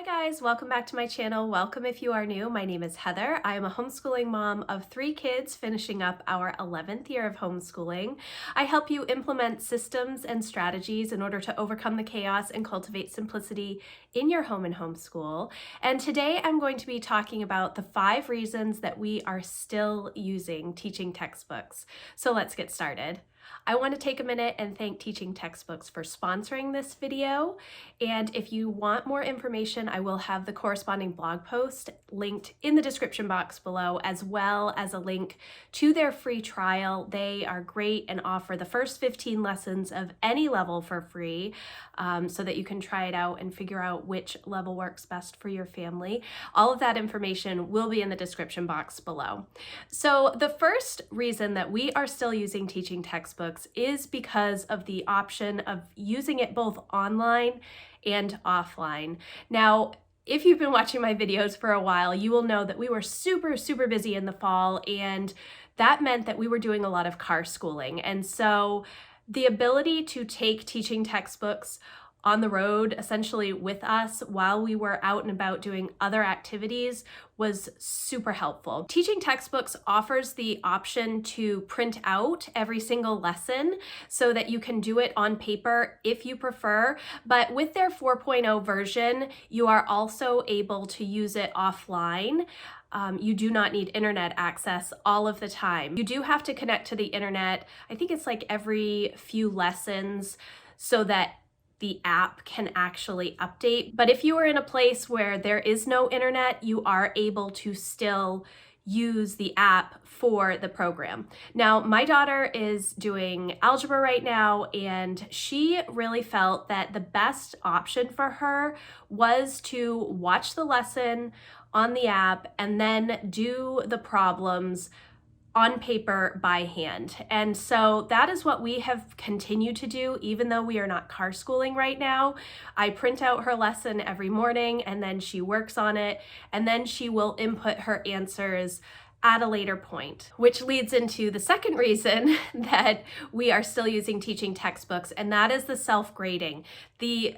Hi guys, welcome back to my channel. Welcome if you are new. My name is Heather. I am a homeschooling mom of 3 kids finishing up our 11th year of homeschooling. I help you implement systems and strategies in order to overcome the chaos and cultivate simplicity in your home and homeschool. And today I'm going to be talking about the 5 reasons that we are still using teaching textbooks. So let's get started. I want to take a minute and thank Teaching Textbooks for sponsoring this video. And if you want more information, I will have the corresponding blog post linked in the description box below, as well as a link to their free trial. They are great and offer the first 15 lessons of any level for free, so that you can try it out and figure out which level works best for your family. All of that information will be in the description box below. So the first reason that we are still using teaching textbooks is because of the option of using it both online and offline. Now, if you've been watching my videos for a while, you will know that we were super busy in the fall, and that meant that we were doing a lot of car schooling. And so the ability to take teaching textbooks on the road essentially with us while we were out and about doing other activities was super helpful. Teaching textbooks offers the option to print out every single lesson so that you can do it on paper if you prefer, but with their 4.0 version, you are also able to use it offline. You do not need internet access all of the time. You do have to connect to the internet. I think it's like every few lessons so that the app can actually update. But if you are in a place where there is no internet, you are able to still use the app for the program. Now, my daughter is doing algebra right now, and she really felt that the best option for her was to watch the lesson on the app and then do the problems on paper by hand. And so that is what we have continued to do, even though we are not car schooling right now. I print out her lesson every morning, and then she works on it, and then she will input her answers at a later point, which leads into the second reason that we are still using teaching textbooks, and that is the self-grading. The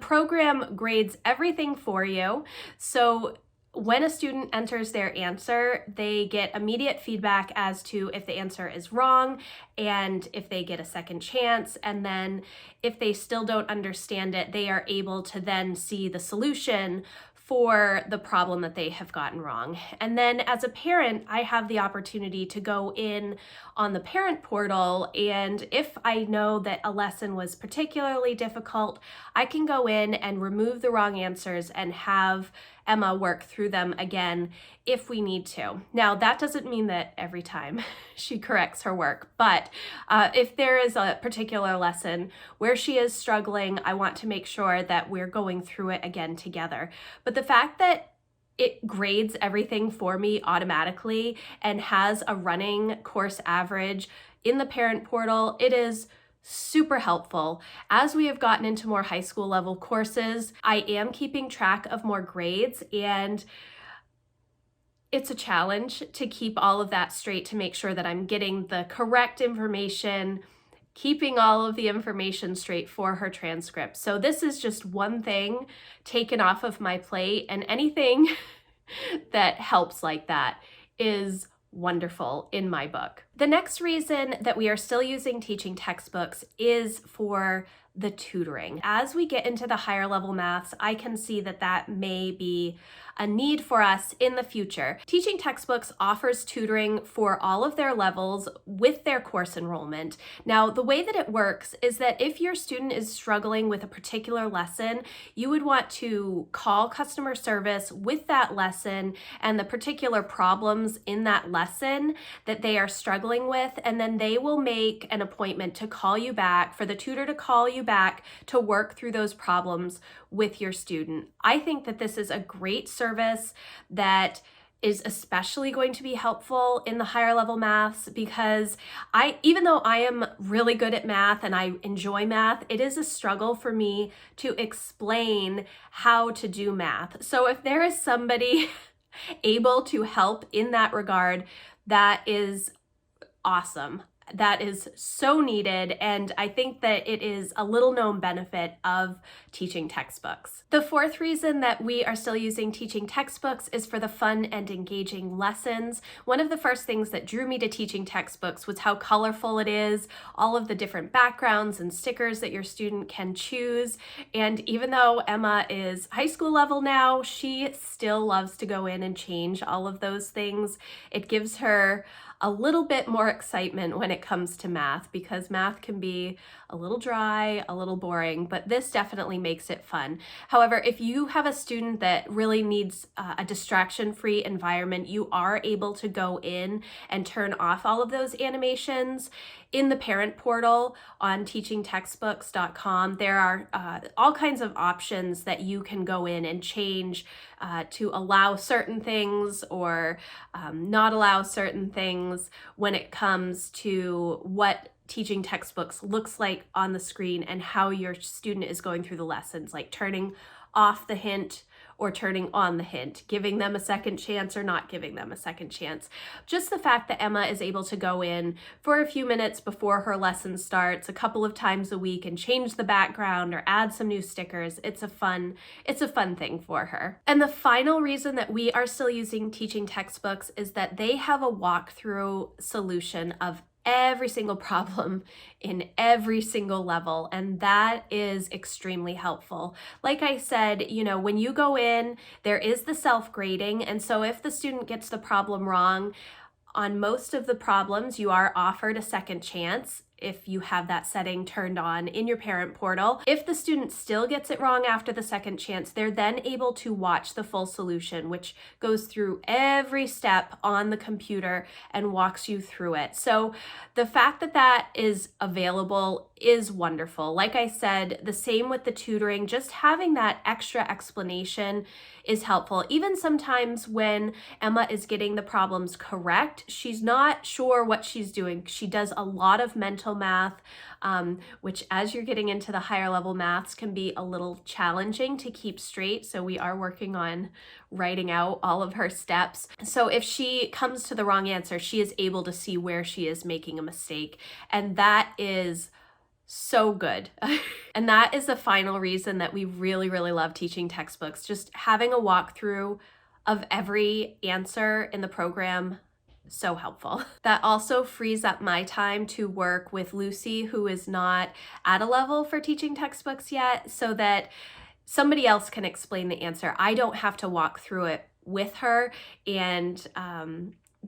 program grades everything for you. So when a student enters their answer, they get immediate feedback as to if the answer is wrong and if they get a second chance. And then if they still don't understand it, they are able to then see the solution for the problem that they have gotten wrong. And then as a parent, I have the opportunity to go in on the parent portal, and if I know that a lesson was particularly difficult, I can go in and remove the wrong answers and have Emma work through them again if we need to. Now, that doesn't mean that every time she corrects her work, but if there is a particular lesson where she is struggling, I want to make sure that we're going through it again together. But the fact that it grades everything for me automatically and has a running course average in the parent portal, it is super helpful. As we have gotten into more high school level courses, I am keeping track of more grades, and it's a challenge to keep all of that straight to make sure that I'm getting the correct information, keeping all of the information straight for her transcript. So this is just one thing taken off of my plate, and anything that helps like that is wonderful in my book. The next reason that we are still using teaching textbooks is for the tutoring. As we get into the higher level maths, I can see that that may be a need for us in the future. Teaching textbooks offers tutoring for all of their levels with their course enrollment. Now, the way that it works is that if your student is struggling with a particular lesson, you would want to call customer service with that lesson and the particular problems in that lesson that they are struggling with, and then they will make an appointment to call you back, for the tutor to call you back to work through those problems with your student. I think that this is a great service that is especially going to be helpful in the higher level maths, because even though I am really good at math and I enjoy math, it is a struggle for me to explain how to do math. So if there is somebody able to help in that regard, that is awesome. that is so needed, and I think that it is a little known benefit of teaching textbooks. The fourth reason that we are still using teaching textbooks is for the fun and engaging lessons. One of the first things that drew me to teaching textbooks was how colorful it is, all of the different backgrounds and stickers that your student can choose. And even though Emma is high school level now, she still loves to go in and change all of those things. It gives her a little bit more excitement when it comes to math, because math can be a little dry, a little boring, but this definitely makes it fun. However, if you have a student that really needs a distraction-free environment, you are able to go in and turn off all of those animations. In the parent portal on teachingtextbooks.com, there are all kinds of options that you can go in and change to allow certain things or not allow certain things when it comes to what teaching textbooks looks like on the screen and how your student is going through the lessons, like turning off the hint or turning on the hint, giving them a second chance or not giving them a second chance. Just the fact that Emma is able to go in for a few minutes before her lesson starts, a couple of times a week, and change the background or add some new stickers, it's a fun thing for her. And the final reason that we are still using teaching textbooks is that they have a walkthrough solution of every single problem in every single level, and that is extremely helpful. Like I said, when you go in, there is the self-grading, and so if the student gets the problem wrong, on most of the problems, you are offered a second chance if you have that setting turned on in your parent portal. If the student still gets it wrong after the second chance, they're then able to watch the full solution, which goes through every step on the computer and walks you through it. So the fact that that is available is wonderful. Like I said, the same with the tutoring, just having that extra explanation is helpful. Even sometimes when Emma is getting the problems correct, she's not sure what she's doing. She does a lot of mental math, which as you're getting into the higher level maths can be a little challenging to keep straight. So we are working on writing out all of her steps. So if she comes to the wrong answer, she is able to see where she is making a mistake. And that is so good. And that is the final reason that we really, really love teaching textbooks. Just having a walkthrough of every answer in the program, so helpful. That also frees up my time to work with Lucy, who is not at a level for teaching textbooks yet, so that somebody else can explain the answer. I don't have to walk through it with her, and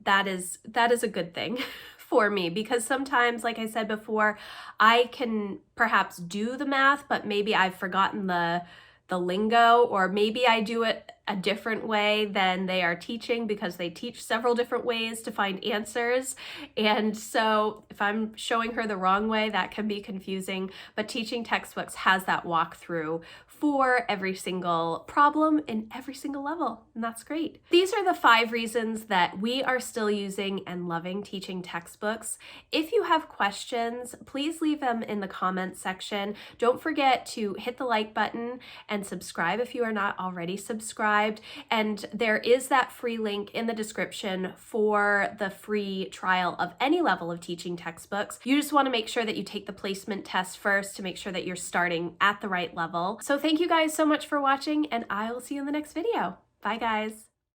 that is a good thing for me, because sometimes, like I said before, I can perhaps do the math, but maybe I've forgotten the lingo, or maybe I do it a different way than they are teaching, because they teach several different ways to find answers. And so if I'm showing her the wrong way, that can be confusing, but teaching textbooks has that walkthrough for every single problem in every single level, and that's great. These are the 5 reasons that we are still using and loving teaching textbooks. If you have questions, please leave them in the comments section. Don't forget to hit the like button and subscribe if you are not already subscribed. And there is that free link in the description for the free trial of any level of teaching textbooks. You just want to make sure that you take the placement test first to make sure that you're starting at the right level. So thank you guys so much for watching, and I will see you in the next video. Bye guys.